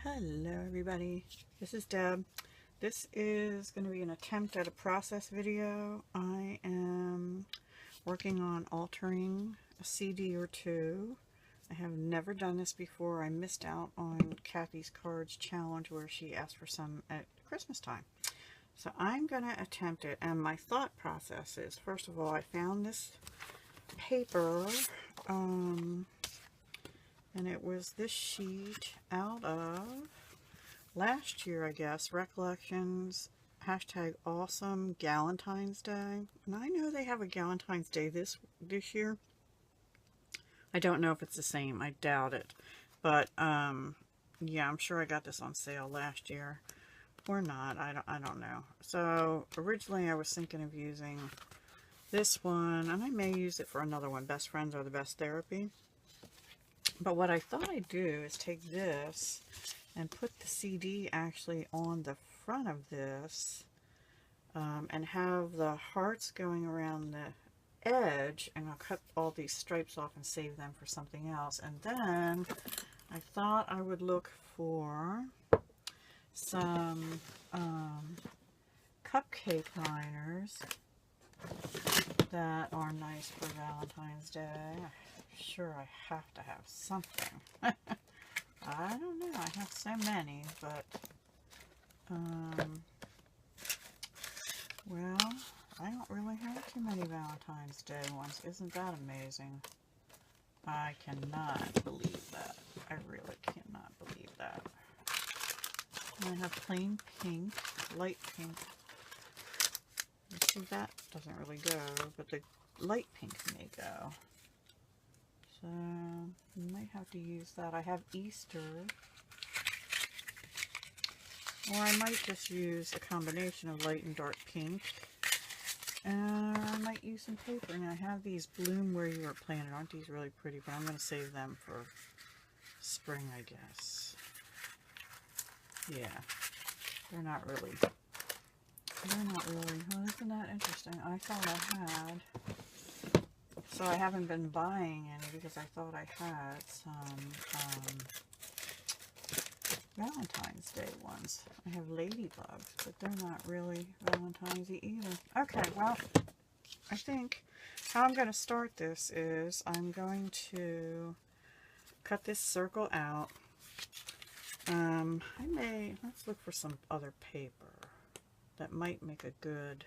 Hello everybody, this is Deb. This is going to be an attempt at a process video. I am working on altering a CD or two. I have never done this before. I missed out on Kathy's Cards challenge where she asked for some at Christmas time. So I'm going to attempt it, and my thought process is, first of all, I found this paper and it was this sheet out of last year, I guess, Recollections, #awesome Galentine's Day. And I know they have a Galentine's Day this year. I don't know if it's the same. I doubt it. But, yeah, I'm sure I got this on sale last year. Or not. I don't know. So, originally I was thinking of using this one, and I may use it for another one, Best Friends Are the Best Therapy. But what I thought I'd do is take this and put the CD actually on the front of this, and have the hearts going around the edge, and I'll cut all these stripes off and save them for something else. And then I thought I would look for some cupcake liners that are nice for Valentine's Day. Sure, I have to have something. I don't know, I have so many, but well, I don't really have too many Valentine's Day ones. Isn't that amazing? I cannot believe that. I really cannot believe that. I have plain pink, light pink. You see, that doesn't really go, but the light pink may go. So, you might have to use that. I have Easter. Or I might just use a combination of light and dark pink. And I might use some paper. And I have these Bloom Where You Are Planted. Aren't these really pretty? But I'm going to save them for spring, I guess. Yeah. They're not really. Well, isn't that interesting? I thought I had. So I haven't been buying any because I thought I had some Valentine's Day ones. I have ladybugs, but they're not really Valentine's-y either. Okay, well, I think how I'm going to start this is I'm going to cut this circle out. Let's look for some other paper that might make a good,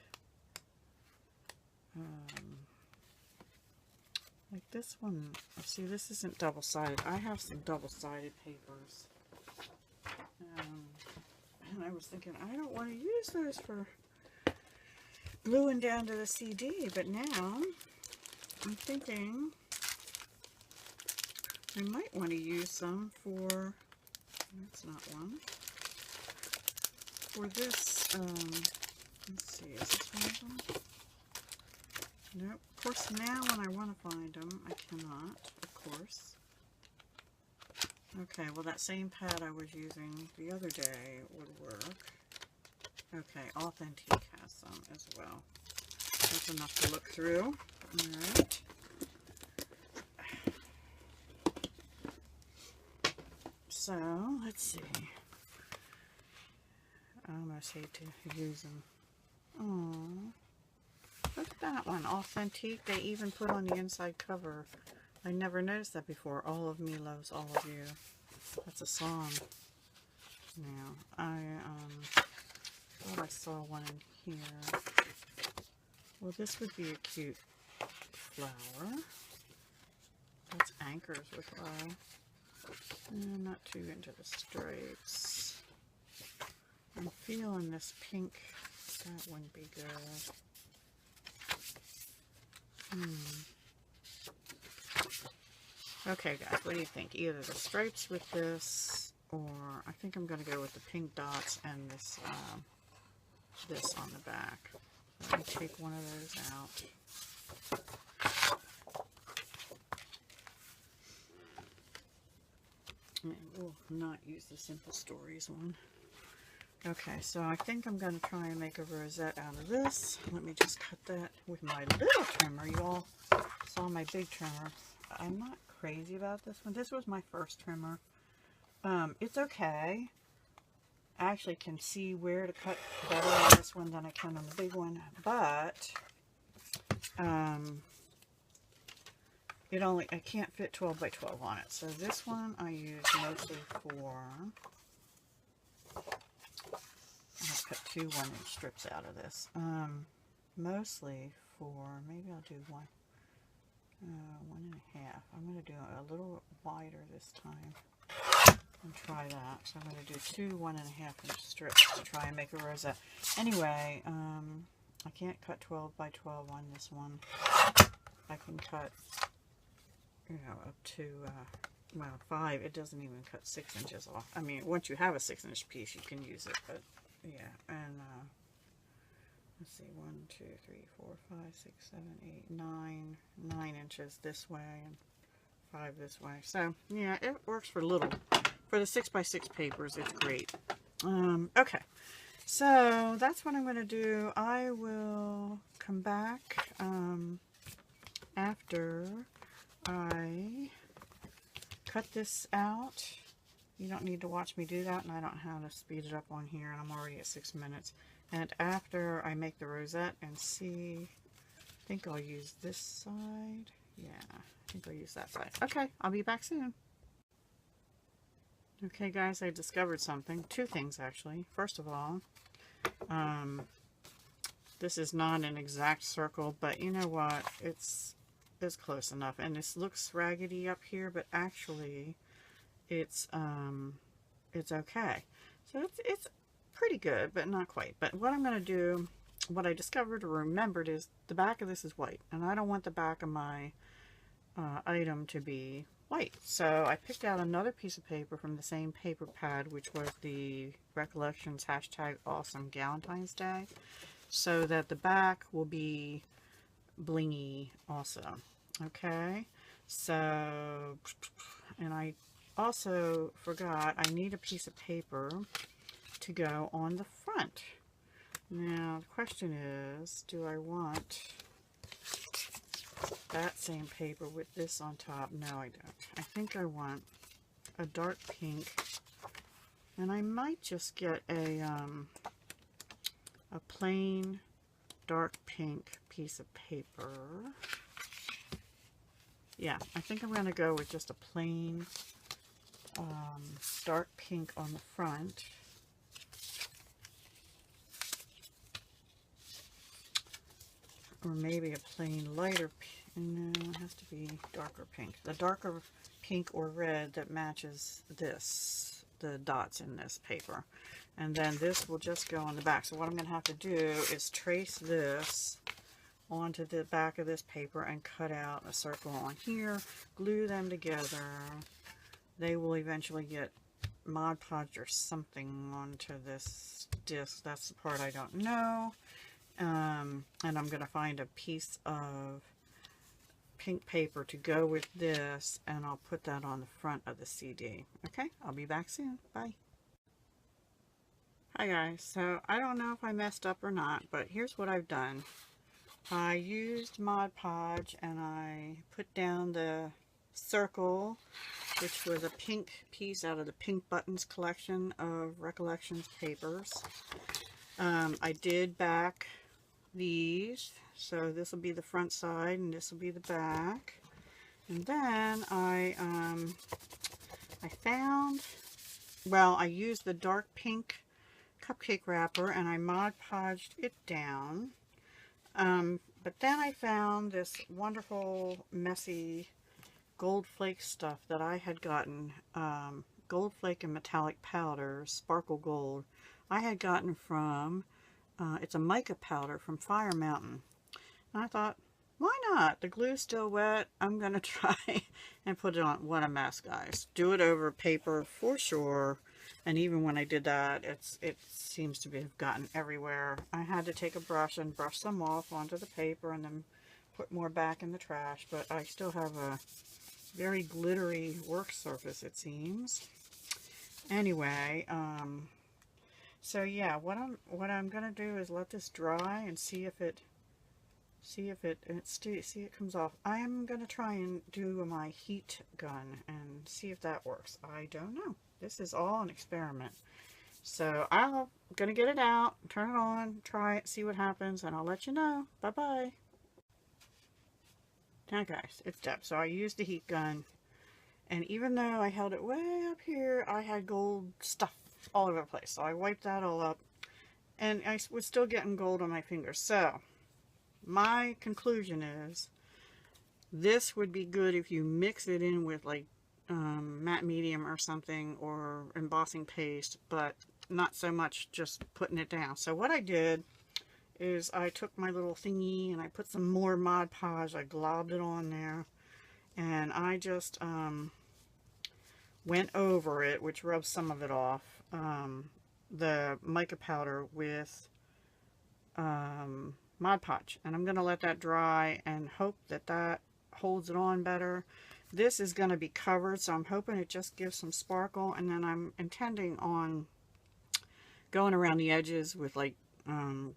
like this one. See, this isn't double-sided. I have some double-sided papers. And I was thinking, I don't want to use those for gluing down to the CD, but now I'm thinking I might want to use some for, that's not one, for this, let's see, is this one of them? Nope. Of course, now when I want to find them, I cannot, of course. Okay, well that same pad I was using the other day would work. Okay, Authentique has some as well. That's enough to look through. Alright. So, let's see. I almost hate to use them. Oh, look at that one, Authentique. They even put on the inside cover. I never noticed that before. All of me loves all of you. That's a song. Now, I thought I saw one in here. Well, this would be a cute flower. That's anchors with love. I'm not too into the stripes. I'm feeling this pink. That wouldn't be good. Okay, guys, what do you think? Either the stripes with this, or I think I'm going to go with the pink dots and this this on the back. Let me take one of those out. And we'll not use the Simple Stories one. Okay, so I think I'm going to try and make a rosette out of this. Let me just cut that with my little trimmer. You all saw my big trimmer. I'm not crazy about this one. This was my first trimmer. It's okay. I actually can see where to cut better on this one than I can on the big one, but I can't fit 12 by 12 on it. So this one I use mostly for, I'll cut 2 1-inch strips out of this. Mostly for, maybe I'll do 1.5. I'm going to do it a little wider this time and try that. So I'm going to do 2 1.5-inch strips to try and make a rosette. Anyway, I can't cut 12 by 12 on this one. I can cut, you know, up to, well, 5. It doesn't even cut 6 inches off. I mean, once you have a 6-inch piece, you can use it, but yeah. And let's see, 1, 2, 3, 4, 5, 6, 7, 8, 9 inches this way and 5 this way. So yeah, it works for little. For the 6 by 6 papers, it's great. Okay, so that's what I'm going to do. I will come back after I cut this out. You don't need to watch me do that, and I don't know how to speed it up on here, and I'm already at 6 minutes. And after I make the rosette and see, I think I'll use this side. Yeah, I think I'll use that side. Okay, I'll be back soon. Okay guys, I discovered something. 2 things actually. First of all, this is not an exact circle, but you know what? It's close enough. And this looks raggedy up here, but actually it's okay. So it's pretty good, but not quite. But what I'm going to do, what I discovered or remembered, is the back of this is white, and I don't want the back of my item to be white. So I picked out another piece of paper from the same paper pad, which was the Recollections #Awesome Galentine's Day, so that the back will be blingy also. Okay, so, and I also forgot I need a piece of paper to go on the front. Now the question is, do I want that same paper with this on top? No, I don't. I think I want a dark pink, and I might just get a plain dark pink piece of paper. Yeah, I think I'm going to go with just a plain dark pink on the front. Or maybe a plain lighter pink. No, it has to be darker pink. The darker pink or red that matches this, the dots in this paper. And then this will just go on the back. So what I'm going to have to do is trace this onto the back of this paper and cut out a circle on here, glue them together. They will eventually get Mod Podged or something onto this disc. That's the part I don't know. And I'm going to find a piece of pink paper to go with this, and I'll put that on the front of the CD. Okay, I'll be back soon. Bye. Hi guys, so I don't know if I messed up or not, but here's what I've done. I used Mod Podge and I put down the circle, which was a pink piece out of the Pink Buttons collection of Recollections papers. I did back these, so this will be the front side and this will be the back. And then I found, well, I used the dark pink cupcake wrapper and I Mod Podged it down. But then I found this wonderful messy gold flake stuff that I had gotten, gold flake and metallic powder, sparkle gold. I had gotten from, it's a mica powder from Fire Mountain. And I thought, why not? The glue's still wet. I'm going to try and put it on. What a mess, guys. Do it over paper for sure. And even when I did that, it seems to have gotten everywhere. I had to take a brush and brush some off onto the paper and then put more back in the trash. But I still have a very glittery work surface, it seems. Anyway, so yeah, what I'm gonna do is let this dry and see if it comes off. I am gonna try and do my heat gun and see if that works. I don't know. This is all an experiment. So I'm going to get it out, turn it on, try it, see what happens, and I'll let you know. Bye-bye. Now guys, it's Deb. So I used the heat gun, and even though I held it way up here, I had gold stuff all over the place. So I wiped that all up, and I was still getting gold on my fingers. So my conclusion is this would be good if you mix it in with like matte medium or something, or embossing paste, but not so much just putting it down. So what I did is I took my little thingy and I put some more Mod Podge. I globbed it on there, and I just went over it, which rubs some of it off, the mica powder with Mod Podge, and I'm going to let that dry and hope that that holds it on better. This is going to be covered, so I'm hoping it just gives some sparkle, and then I'm intending on going around the edges with like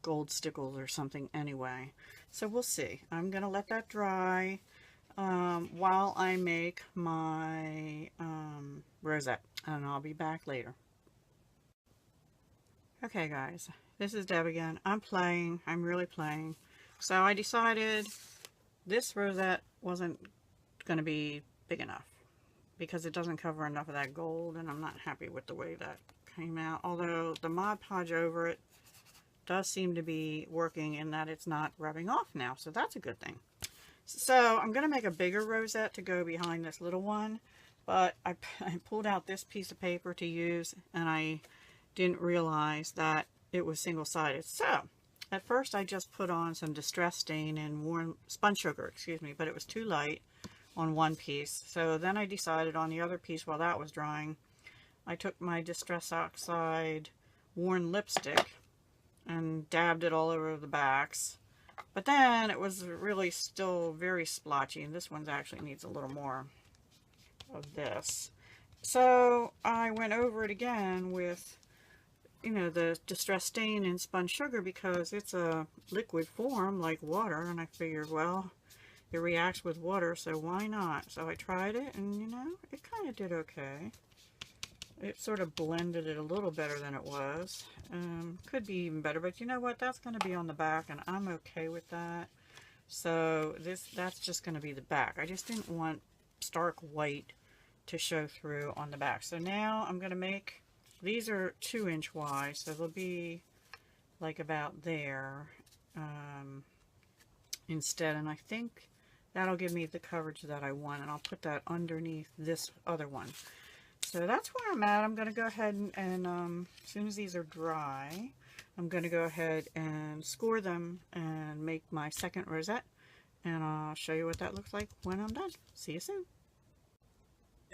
gold stickles or something anyway. So we'll see. I'm going to let that dry while I make my rosette, and I'll be back later. Okay guys, this is Deb again. I'm playing. I'm really playing. So I decided this rosette wasn't going to be big enough because it doesn't cover enough of that gold, and I'm not happy with the way that came out. Although the Mod Podge over it does seem to be working in that it's not rubbing off now, so that's a good thing. So I'm going to make a bigger rosette to go behind this little one, but I pulled out this piece of paper to use, and I didn't realize that it was single-sided. So at first I just put on some Distress Stain and warm spun sugar, excuse me, but it was too light on one piece. So then I decided on the other piece, while that was drying, I took my Distress Oxide worn lipstick and dabbed it all over the backs. But then it was really still very splotchy, and this one actually needs a little more of this. So I went over it again with, you know, the Distress Stain and spun sugar, because it's a liquid form like water, and I figured, well, it reacts with water, so why not? So I tried it, and you know, it kind of did okay. It sort of blended it a little better than it was. Could be even better, but you know what? That's going to be on the back, and I'm okay with that. So that's just going to be the back. I just didn't want stark white to show through on the back. So now I'm going to make, these are 2-inch wide, so they'll be like about there instead, and I think that'll give me the coverage that I want, and I'll put that underneath this other one. So that's where I'm at. I'm going to go ahead and as soon as these are dry, I'm going to go ahead and score them and make my second rosette, and I'll show you what that looks like when I'm done. See you soon.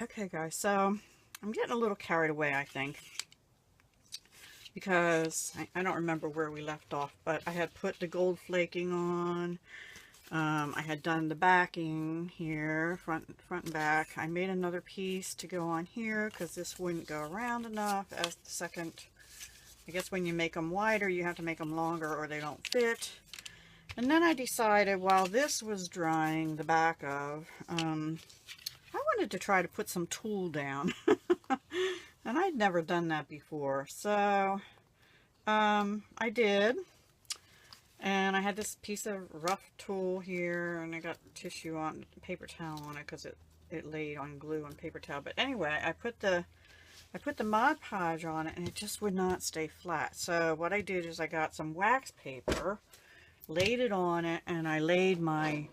Okay guys, so I'm getting a little carried away, I think, because I don't remember where we left off, but I had put the gold flaking on. I had done the backing here, front and back. I made another piece to go on here because this wouldn't go around enough as the second. I guess when you make them wider, you have to make them longer or they don't fit. And then I decided, while this was drying, the back of, I wanted to try to put some tulle down. And I'd never done that before. So I did. And I had this piece of rough tulle here, and I got tissue on, paper towel on it, because it laid on glue on paper towel. But anyway, I put the Mod Podge on it, and it just would not stay flat. So what I did is I got some wax paper, laid it on it, and I laid my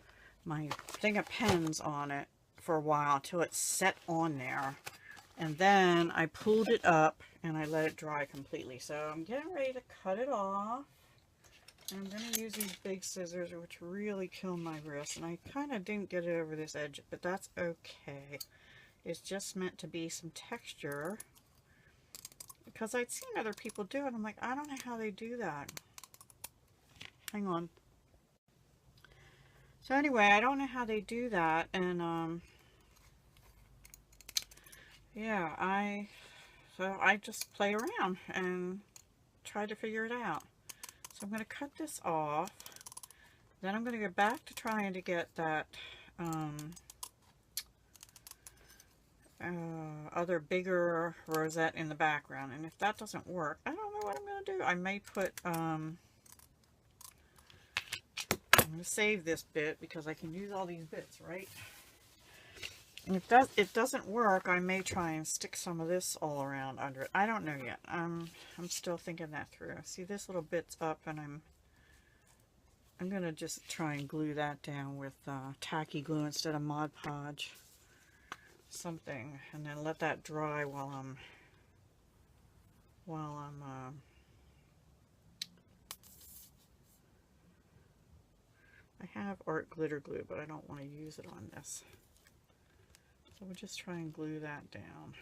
thing of pens on it for a while until it set on there. And then I pulled it up and I let it dry completely. So I'm getting ready to cut it off. I'm going to use these big scissors, which really kill my wrist, and I kind of didn't get it over this edge, but that's okay. It's just meant to be some texture, because I'd seen other people do it. I'm like, I don't know how they do that. Hang on. So anyway, I don't know how they do that, and yeah, I just play around and try to figure it out. So I'm going to cut this off. Then I'm going to go back to trying to get that other bigger rosette in the background. And if that doesn't work, I don't know what I'm going to do. I may put, I'm going to save this bit because I can use all these bits, right? And if it doesn't work, I may try and stick some of this all around under it. I don't know yet. I'm still thinking that through. See, this little bit's up, and I'm going to just try and glue that down with tacky glue instead of Mod Podge. Something, and then let that dry while I'm I have art glitter glue, but I don't want to use it on this. So we'll just try and glue that down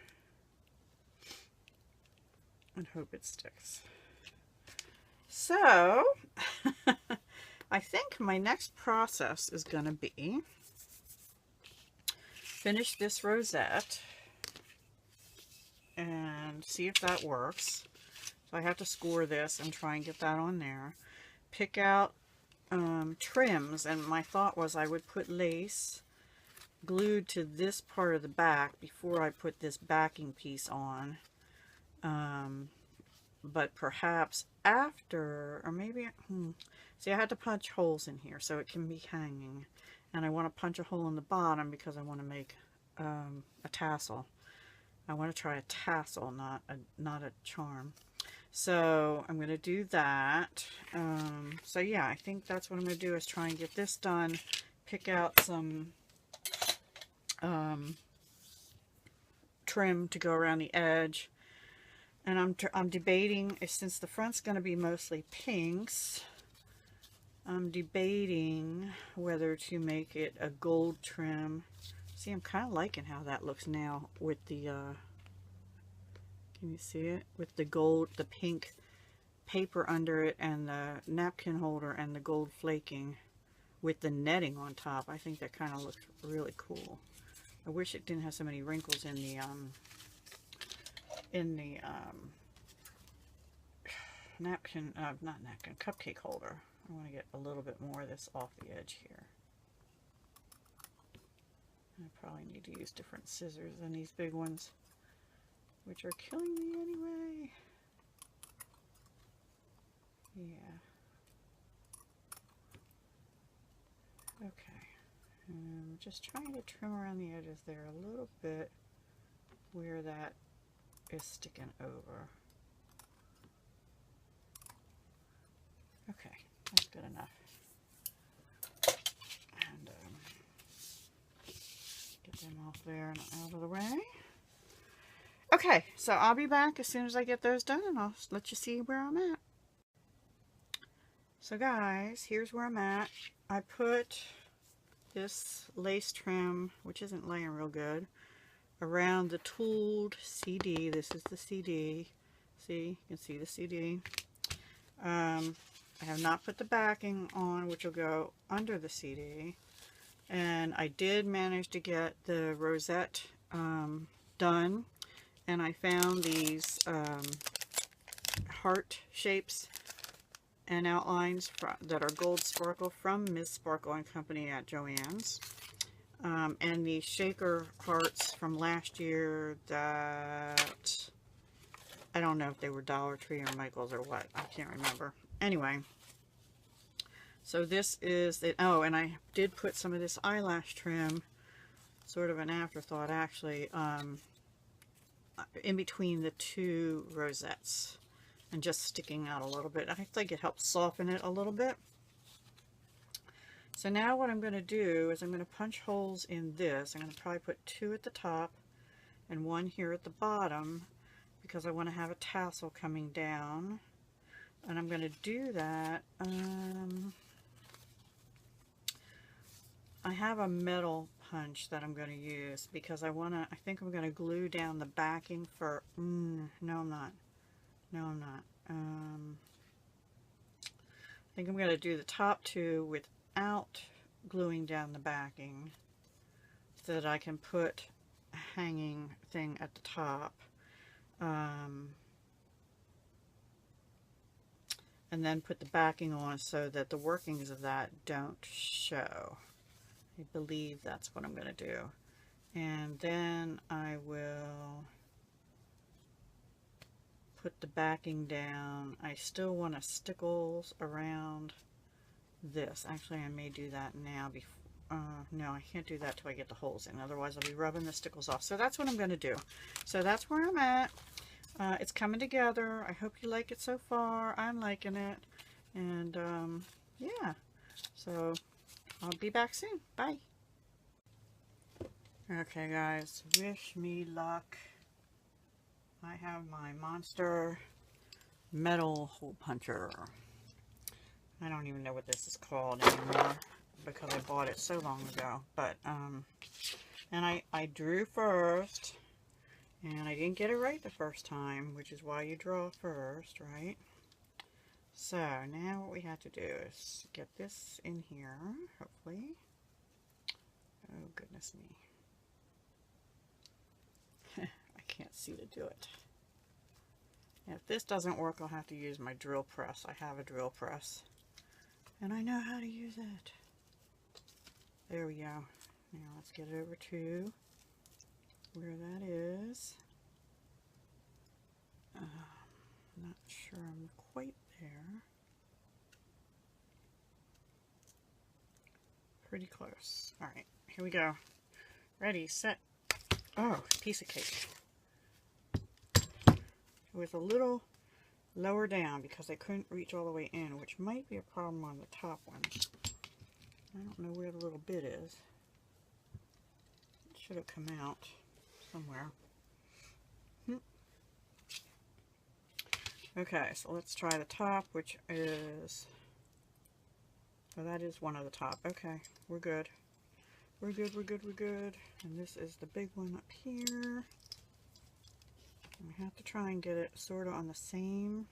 and hope it sticks. So I think my next process is going to be finish this rosette and see if that works. So I have to score this and try and get that on there. Pick out trims, and my thought was I would put lace glued to this part of the back before I put this backing piece on. But perhaps after, or maybe, see, I had to punch holes in here so it can be hanging. And I want to punch a hole in the bottom because I want to make a tassel. I want to try a tassel, not a charm. So I'm going to do that. So yeah, I think that's what I'm going to do, is try and get this done. Pick out some trim to go around the edge. And I'm debating, since the front's going to be mostly pinks, I'm debating whether to make it a gold trim. See, I'm kind of liking how that looks now with the, can you see it? With the gold, the pink paper under it, and the napkin holder, and the gold flaking with the netting on top. I think that kind of looks really cool. I wish it didn't have so many wrinkles in the napkin, not napkin, cupcake holder. I want to get a little bit more of this off the edge here. I probably need to use different scissors than these big ones, which are killing me anyway. Yeah. Okay. And just trying to trim around the edges there a little bit where that is sticking over. Okay, that's good enough. And get them off there and out of the way. Okay, so I'll be back as soon as I get those done, and I'll let you see where I'm at. So guys, here's where I'm at. I put this lace trim, which isn't laying real good, around the tooled CD. This is the CD. See, you can see the CD. I have not put the backing on, which will go under the CD. And I did manage to get the rosette done. And I found these heart shapes and outlines that are gold sparkle from Ms. Sparkle & Company at Joann's. And the shaker hearts from last year that, I don't know if they were Dollar Tree or Michael's or what. I can't remember. Anyway, so this is it. Oh, and I did put some of this eyelash trim, sort of an afterthought actually, in between the two rosettes and just sticking out a little bit. I think it helps soften it a little bit. So now what I'm going to do is I'm going to punch holes in this. I'm going to probably put 2 at the top and 1 here at the bottom because I want to have a tassel coming down. And I'm going to do that. I have a metal punch that I'm going to use because I think I'm going to glue down the backing for, no I'm not. No I'm not. I think I'm going to do the top 2 without gluing down the backing so that I can put a hanging thing at the top. And then put the backing on so that the workings of that don't show. I believe that's what I'm going to do. And then I will put the backing down. I still want to stickles around this. Actually, I may do that now before. No, I can't do that till I get the holes in. Otherwise, I'll be rubbing the stickles off. So that's what I'm going to do. So that's where I'm at. It's coming together. I hope you like it so far. I'm liking it. And yeah. So I'll be back soon. Bye. Okay, guys. Wish me luck. I have my monster metal hole puncher. I don't even know what this is called anymore because I bought it so long ago. But and I drew first, and I didn't get it right the first time, which is why you draw first, right? So now what we have to do is get this in here, hopefully. Oh goodness me. I can't see to do it. If this doesn't work, I'll have to use my drill press. I have a drill press, and I know how to use it. There we go. Now let's get it over to where that is. Not sure I'm quite there. Pretty close. All right, here we go. Ready, set. Oh, piece of cake. It was a little lower down because I couldn't reach all the way in, which might be a problem on the top one. I don't know where the little bit is. It should have come out somewhere. Okay, so let's try the top, which is... Oh, that is one of the top. Okay, we're good. We're good, we're good, we're good. And this is the big one up here. I have to try and get it sort of on the same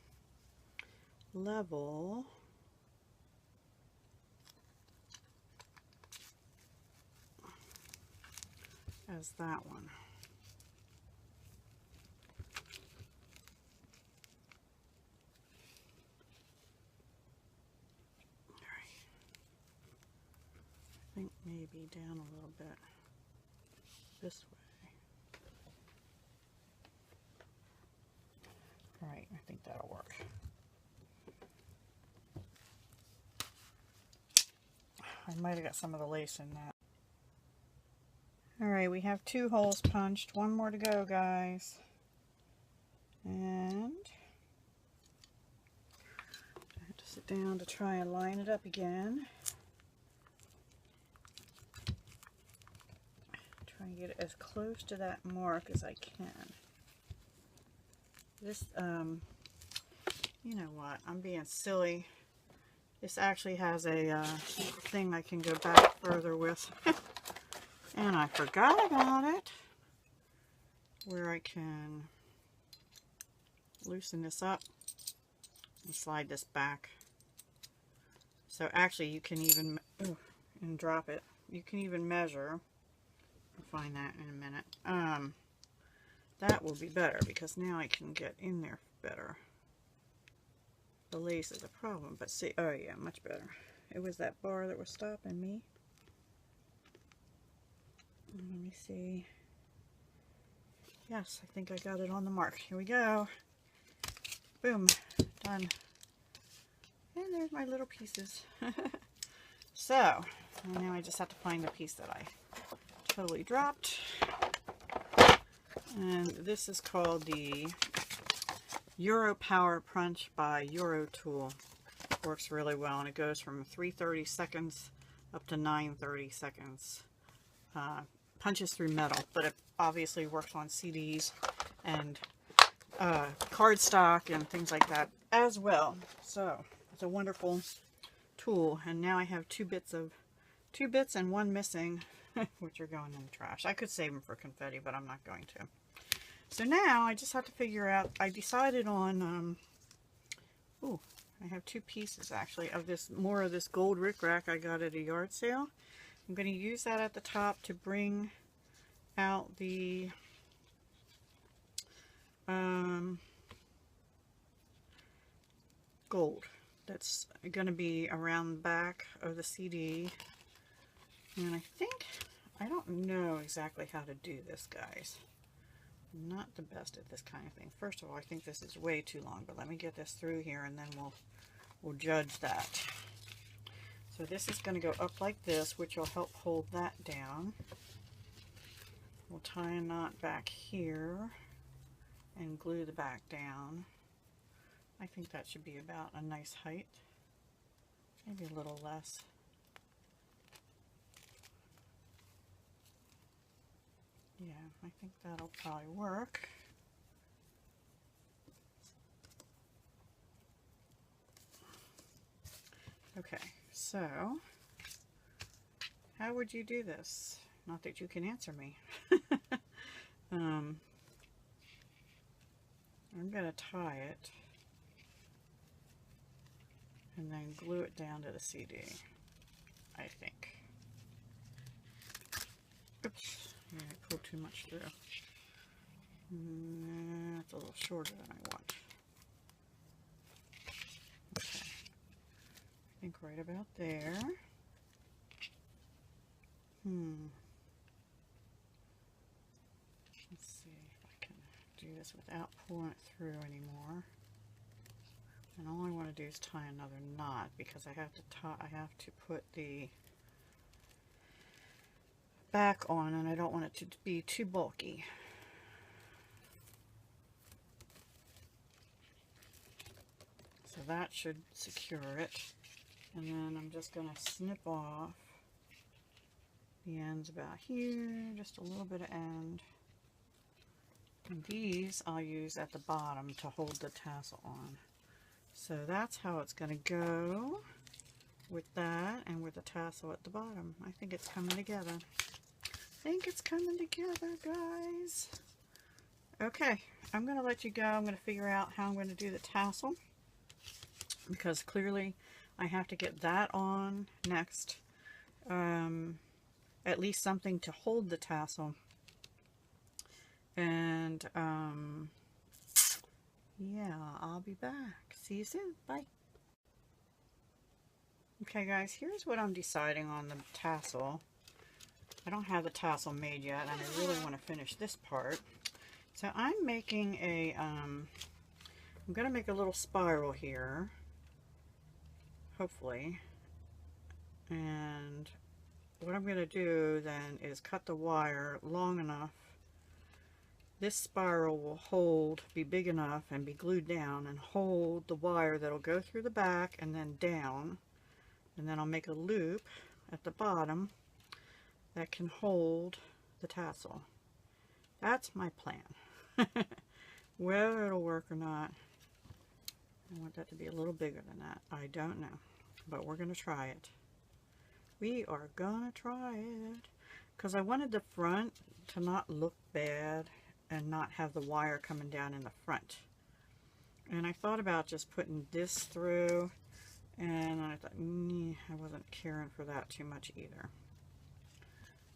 level. As that one. Alright. I think maybe down a little bit this way. Alright, I think that'll work. I might have got some of the lace in that. Alright, we have 2 holes punched. 1 more to go, guys. And I have to sit down to try and line it up again. Try and get it as close to that mark as I can. This, you know what, I'm being silly. This actually has a thing I can go back further with. And I forgot about it. Where I can loosen this up and slide this back. So actually you can even, and drop it. You can even measure. I'll find that in a minute. That will be better because now I can get in there better. The lace is a problem, but see, oh yeah, much better. It was that bar that was stopping me. Let me see. Yes, I think I got it on the mark. Here we go. Boom. Done. And there's my little pieces. So, now I just have to find the piece that I totally dropped. And this is called the Euro Power Punch by Euro Tool. Works really well, and it goes from 330 seconds up to 930 seconds. Punches through metal, but it obviously works on CDs and cardstock and things like that as well. So it's a wonderful tool, and now I have two bits and one missing, which are going in the trash. I could save them for confetti, but I'm not going to. So now I just have to figure out. I decided on I have 2 pieces actually of this, more of this gold rickrack I got at a yard sale. I'm going to use that at the top to bring out the gold that's going to be around the back of the CD. And I think I don't know exactly how to do this, guys. I'm not the best at this kind of thing. First of all, I think this is way too long, but let me get this through here and then we'll judge that. So this is going to go up like this, which will help hold that down. We'll tie a knot back here and glue the back down. I think that should be about a nice height. Maybe a little less. Yeah, I think that'll probably work. Okay, so how would you do this? Not that you can answer me. I'm going to tie it and then glue it down to the CD, I think. Oops, yeah, I pulled too much through. That's a little shorter than I want. Okay, I think right about there. Let's see if I can do this without pulling it through anymore. And all I want to do is tie another knot because I have to put the back on, and I don't want it to be too bulky. So that should secure it. And then I'm just going to snip off the ends about here, just a little bit of end. And these I'll use at the bottom to hold the tassel on. So that's how it's going to go with that and with the tassel at the bottom. I think it's coming together. I think it's coming together, guys. Okay, I'm going to let you go. I'm going to figure out how I'm going to do the tassel because clearly I have to get that on next. At least something to hold the tassel. And yeah, I'll be back. See you soon. Bye. Okay, guys, here's what I'm deciding on the tassel. I don't have the tassel made yet, and I really want to finish this part. So I'm making a, I'm going to make a little spiral here, hopefully. And what I'm going to do then is cut the wire long enough. This spiral will hold, be big enough and be glued down and hold the wire that'll go through the back and then down. And then I'll make a loop at the bottom that can hold the tassel. That's my plan. Whether it'll work or not, I want that to be a little bigger than that. I don't know, but we're going to try it. We are going to try it. Because I wanted the front to not look bad and not have the wire coming down in the front. And I thought about just putting this through, and I thought, I wasn't caring for that too much either.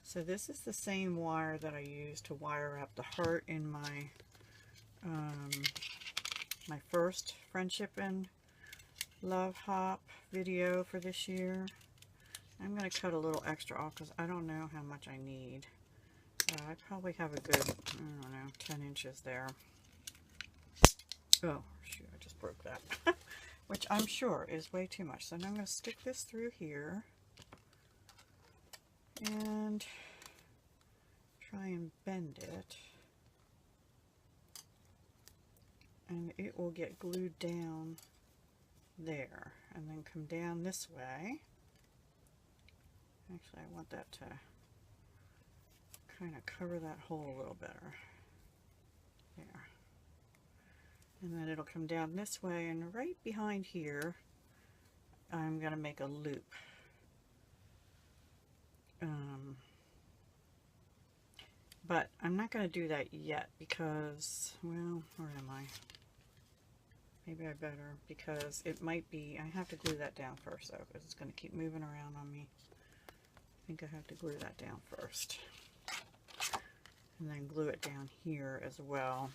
So this is the same wire that I used to wire up the heart in my my first Friendship and Love Hop video for this year. I'm going to cut a little extra off because I don't know how much I need. I probably have a good, I don't know, 10 inches there. Oh, shoot, I just broke that. Which I'm sure is way too much. So now I'm going to stick this through here. And try and bend it. And it will get glued down there. And then come down this way. Actually, I want that to kind of cover that hole a little better. There. And then it'll come down this way, and right behind here I'm going to make a loop. But I'm not going to do that yet because, well, where am I? Maybe I better, because it might be, I have to glue that down first though, because it's going to keep moving around on me. I think I have to glue that down first. And then glue it down here as well.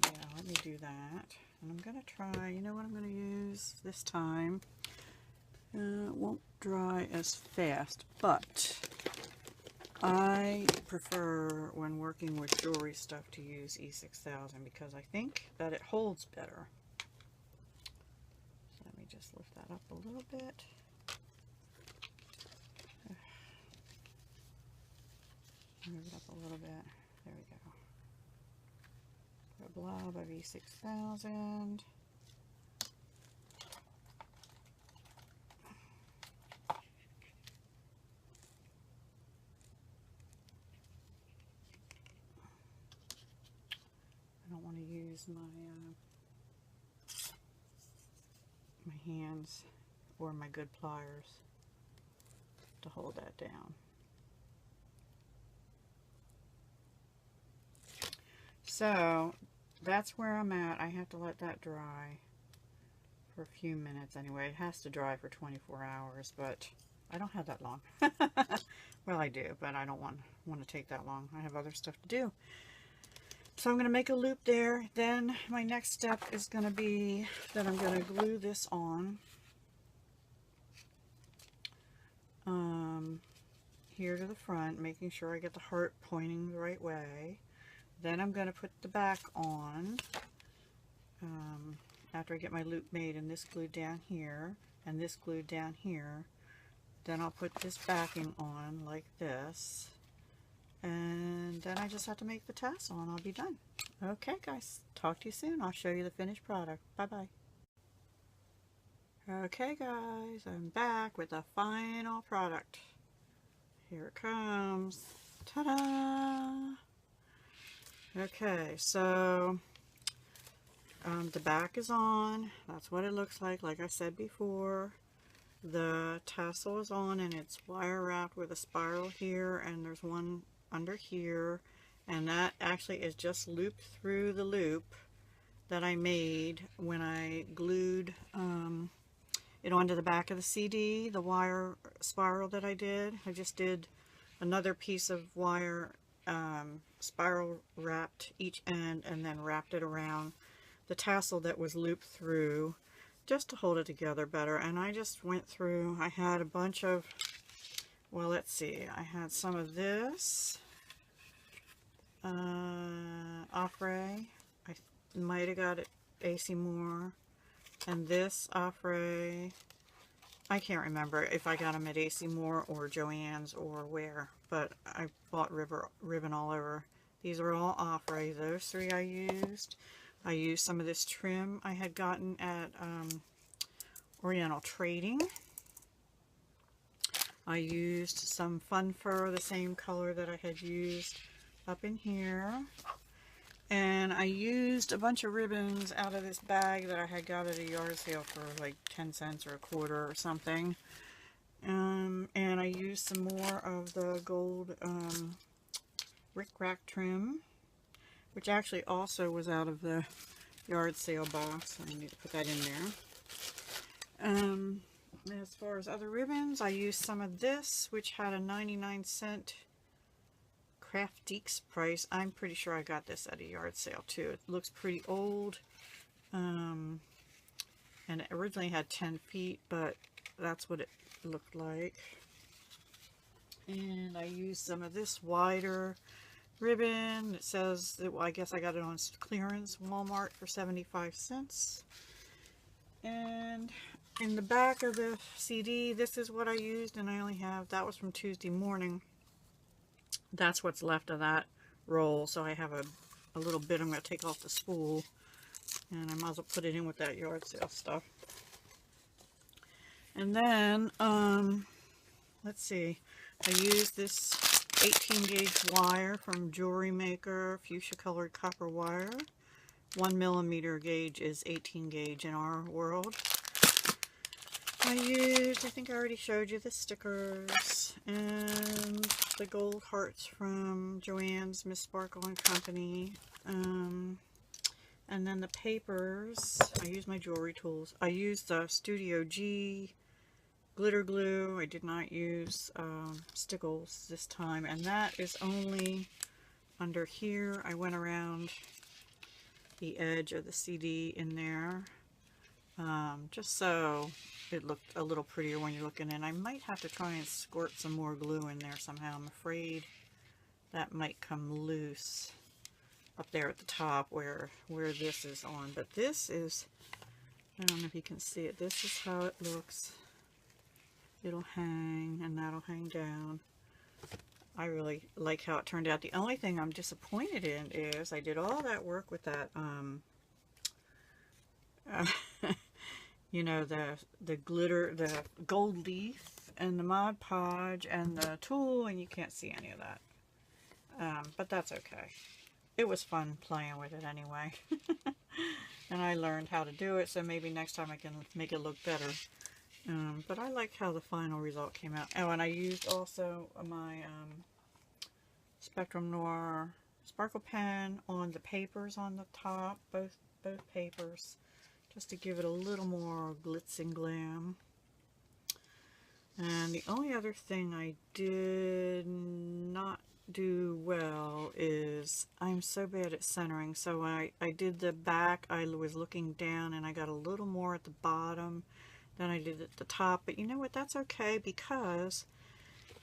Yeah, let me do that. And I'm going to try, you know what I'm going to use this time? It won't dry as fast, but I prefer, when working with jewelry stuff, to use E6000 because I think that it holds better. So let me just lift that up a little bit. Move it up a little bit. There we go. A blob of E6000. I don't want to use my hands or my good pliers to hold that down. So that's where I'm at. I have to let that dry for a few minutes anyway. It has to dry for 24 hours, but I don't have that long. Well, I do, but I don't want to take that long. I have other stuff to do. So I'm going to make a loop there. Then my next step is going to be that I'm going to glue this on here to the front, making sure I get the heart pointing the right way. Then I'm going to put the back on after I get my loop made, and this glued down here and this glued down here. Then I'll put this backing on like this, and then I just have to make the tassel and I'll be done. Okay guys, talk to you soon. I'll show you the finished product. Bye bye. Okay guys, I'm back with the final product. Here it comes. Ta-da! Okay, so the back is on. That's what it looks like I said before. The tassel is on and it's wire wrapped with a spiral here, and there's one under here, and that actually is just looped through the loop that I made when I glued it onto the back of the CD, the wire spiral that I did. I just did another piece of wire spiral wrapped each end and then wrapped it around the tassel that was looped through just to hold it together better. And I just went through, I had a bunch of, well, let's see, I had some of this Offray. I might have got it AC Moore, and this Offray, I can't remember if I got them at AC Moore or Joann's or where, but I bought ribbon all over. These are all Offray. Those three I used. I used some of this trim I had gotten at Oriental Trading. I used some Fun Fur, the same color that I had used up in here. And I used a bunch of ribbons out of this bag that I had got at a yard sale for like 10 cents or a quarter or something. And I used some more of the gold Rick Rack trim, which actually also was out of the yard sale box. I need to put that in there. As far as other ribbons, I used some of this, which had a 99-cent Craft Deeks price. I'm pretty sure I got this at a yard sale too. It looks pretty old, and it originally had 10 feet, but that's what it looked like. And I used some of this wider ribbon. It says that, well, I guess I got it on clearance, Walmart, for 75 cents. And in the back of the CD, this is what I used, and I only have, that was from Tuesday morning. That's what's left of that roll, so I have a little bit I'm going to take off the spool, and I might as well put it in with that yard sale stuff. And then, let's see, I used this 18 gauge wire from Jewelry Maker, fuchsia colored copper wire. 1mm gauge is 18 gauge in our world. I used, I think I already showed you the stickers and the gold hearts from Joann's, Miss Sparkle and Company. And then the papers, I used my jewelry tools. I used the Studio G glitter glue. I did not use Stickles this time, and that is only under here. I went around the edge of the CD in there. just so it looked a little prettier when you're looking in. I might have to try and squirt some more glue in there somehow. I'm afraid that might come loose up there at the top where this is on. But this is, I don't know if you can see it, this is how it looks. It'll hang and that'll hang down. I really like how it turned out. The only thing I'm disappointed in is I did all that work with that you know, the glitter, the gold leaf and the Mod Podge and the tool, and you can't see any of that. But that's okay. It was fun playing with it anyway. And I learned how to do it, so maybe next time I can make it look better. But I like how the final result came out. Oh, and I used also my Spectrum Noir sparkle pen on the papers on the top, both papers, just to give it a little more glitz and glam. And the only other thing I did not do well is I'm so bad at centering. So when I did the back, I was looking down and I got a little more at the bottom than I did at the top. But you know what? That's okay, because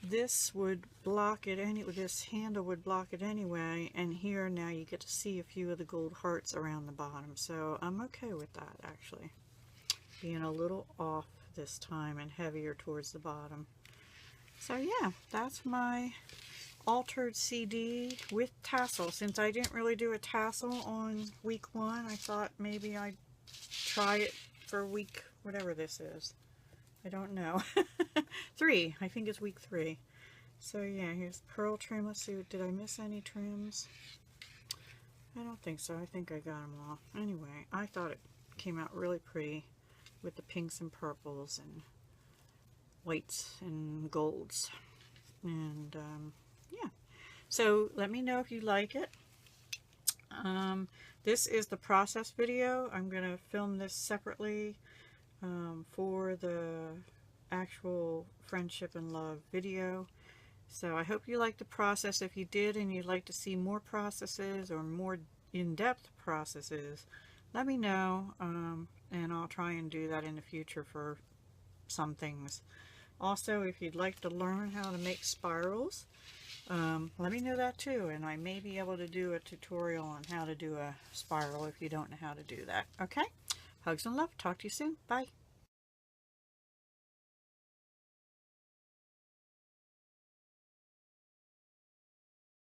this would block it this handle would block it anyway, and here now you get to see a few of the gold hearts around the bottom, so I'm okay with that, actually being a little off this time and heavier towards the bottom. So yeah, that's my altered CD with tassel. Since I didn't really do a tassel on week 1, I thought maybe I'd try it for week whatever this is. I don't know. 3. I think it's week 3. So yeah, here's pearl trim. Let's see, did I miss any trims? I don't think so. I think I got them all. Anyway, I thought it came out really pretty with the pinks and purples and whites and golds. And yeah. So let me know if you like it. This is the process video. I'm going to film this separately for the actual friendship and love video. So I hope you liked the process. If you did and you'd like to see more processes or more in-depth processes, let me know, and I'll try and do that in the future for some things. Also, if you'd like to learn how to make spirals, let me know that too, and I may be able to do a tutorial on how to do a spiral if you don't know how to do that. Okay? Hugs and love. Talk to you soon. Bye.